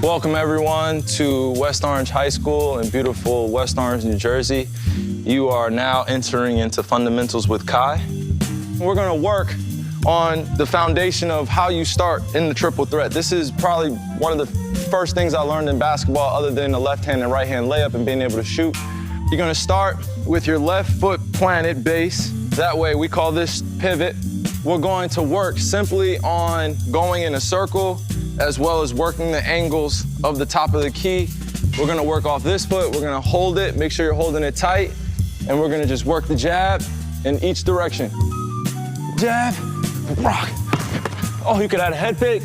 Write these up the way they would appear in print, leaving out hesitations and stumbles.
Welcome everyone to West Orange High School in beautiful West Orange, New Jersey. You are now entering into Fundamentals with Kai. We're gonna work on the foundation of how you start in the triple threat. This is probably one of the first things I learned in basketball other than the left hand and right hand layup and being able to shoot. You're gonna start with your left foot planted base. That way, we call this pivot. We're going to work simply on going in a circle as well as working the angles of the top of the key. We're gonna work off this foot, we're gonna hold it, make sure you're holding it tight, and we're gonna just work the jab in each direction. Jab, rock. Oh, you could add a head fake.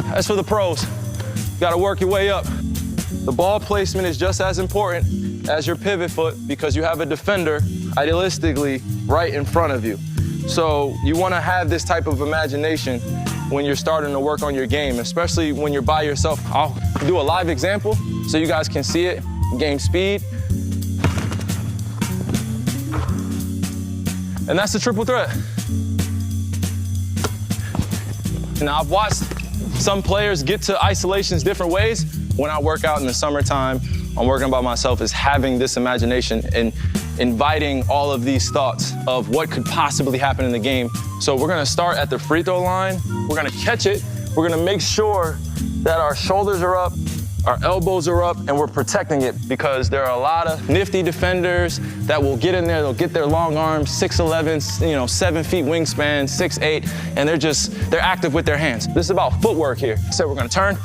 That's for the pros. You gotta work your way up. The ball placement is just as important as your pivot foot because you have a defender, idealistically, right in front of you. So you wanna have this type of imagination when you're starting to work on your game, especially when you're by yourself. I'll do a live example so you guys can see it, gain speed. And that's the triple threat. Now, I've watched some players get to isolations different ways. When I work out in the summertime, I'm working by myself is having this imagination and inviting all of these thoughts of what could possibly happen in the game. So we're gonna start at the free throw line. We're gonna catch it. We're gonna make sure that our shoulders are up, our elbows are up, and we're protecting it because there are a lot of nifty defenders that will get in there, they'll get their long arms, 6'11", 7 feet wingspan, 6'8", and they're active with their hands. This is about footwork here. So we're gonna turn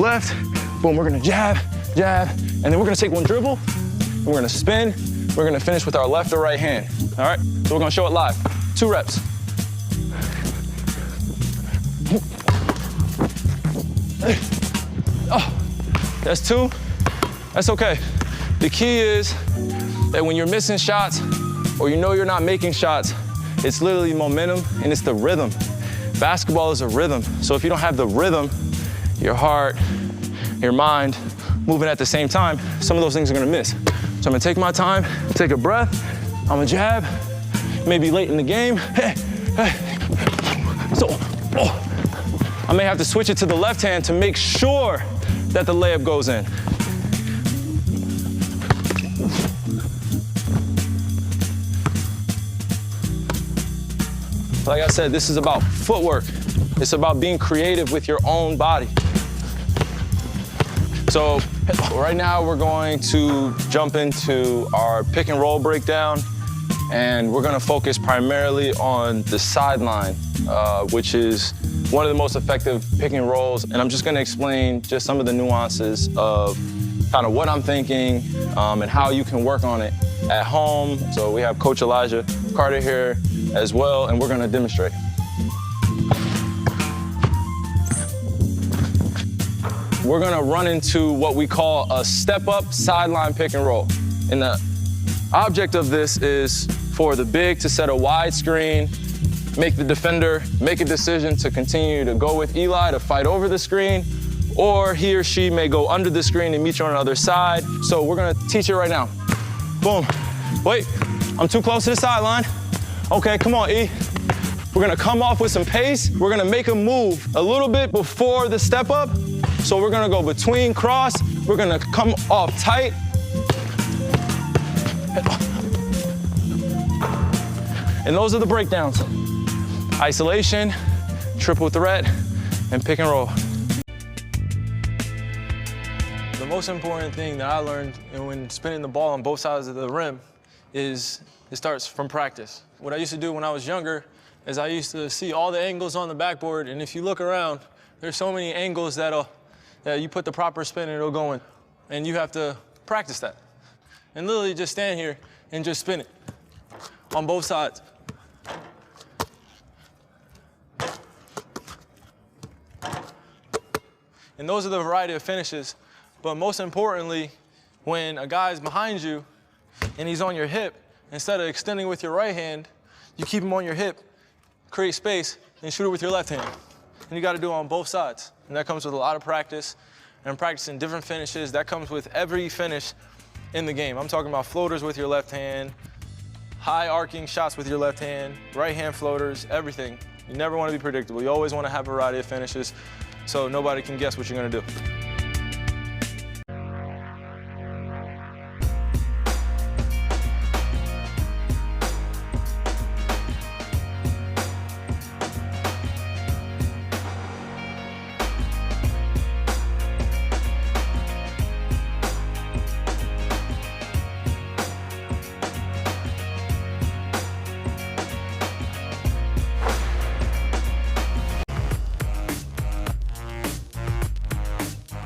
left, boom, we're gonna jab, and then we're gonna take one dribble, and we're gonna spin, we're gonna finish with our left or right hand, all right? So we're gonna show it live. 2 reps. Oh, that's 2. That's okay. The key is that when you're missing shots or you know you're not making shots, it's literally momentum and it's the rhythm. Basketball is a rhythm. So if you don't have the rhythm, your heart, your mind moving at the same time, some of those things are gonna miss. So I'm gonna take my time, take a breath, I'm gonna jab, maybe late in the game. So, I may have to switch it to the left hand to make sure that the layup goes in. Like I said, this is about footwork. It's about being creative with your own body. So right now we're going to jump into our pick and roll breakdown, and we're gonna focus primarily on the sideline, which is one of the most effective pick and rolls. And I'm just gonna explain just some of the nuances of kind of what I'm thinking and how you can work on it at home. So we have Coach Elijah Carter here as well, and we're gonna demonstrate. We're gonna run into what we call a step-up sideline pick and roll. And the object of this is for the big to set a wide screen, make the defender make a decision to continue to go with Eli to fight over the screen, or he or she may go under the screen and meet you on the other side. So we're gonna teach it right now. Boom. Wait, I'm too close to the sideline. Okay, come on, E. We're gonna come off with some pace. We're gonna make a move a little bit before the step up. So we're gonna go between cross. We're gonna come off tight. And those are the breakdowns. Isolation, triple threat, and pick and roll. The most important thing that I learned when spinning the ball on both sides of the rim is it starts from practice. What I used to do when I was younger is I used to see all the angles on the backboard, and if you look around, there's so many angles that you put the proper spin and it'll go in. And you have to practice that. And literally just stand here and just spin it on both sides. And those are the variety of finishes. But most importantly, when a guy's behind you and he's on your hip, instead of extending with your right hand, you keep him on your hip, create space, and shoot it with your left hand. And you gotta do it on both sides. And that comes with a lot of practice and practicing different finishes. That comes with every finish in the game. I'm talking about floaters with your left hand, high arcing shots with your left hand, right hand floaters, everything. You never wanna be predictable. You always wanna have a variety of finishes so nobody can guess what you're gonna do.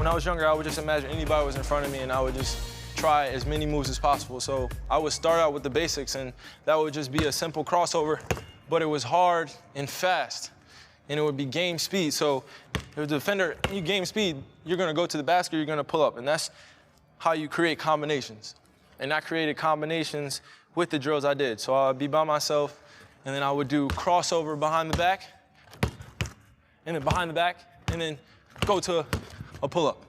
When I was younger, I would just imagine anybody was in front of me and I would just try as many moves as possible. So I would start out with the basics, and that would just be a simple crossover, but it was hard and fast, and it would be game speed. So if the defender, you game speed, you're gonna go to the basket, you're gonna pull up, and that's how you create combinations. And I created combinations with the drills I did. So I'd be by myself, and then I would do crossover behind the back, and then behind the back, and then go to a pull-up.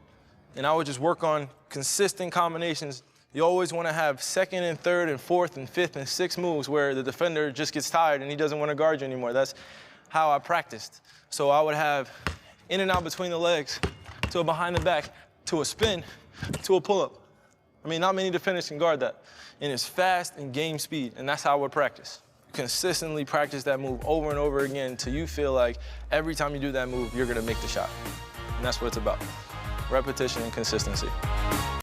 And I would just work on consistent combinations. You always want to have second and third and fourth and fifth and sixth moves where the defender just gets tired and he doesn't want to guard you anymore. That's how I practiced. So I would have in and out between the legs, to a behind the back, to a spin, to a pull-up. I mean, not many defenders can guard that. And it's fast and game speed, and that's how I would practice. Consistently practice that move over and over again until you feel like every time you do that move, you're gonna make the shot. And that's what it's about. Repetition and consistency.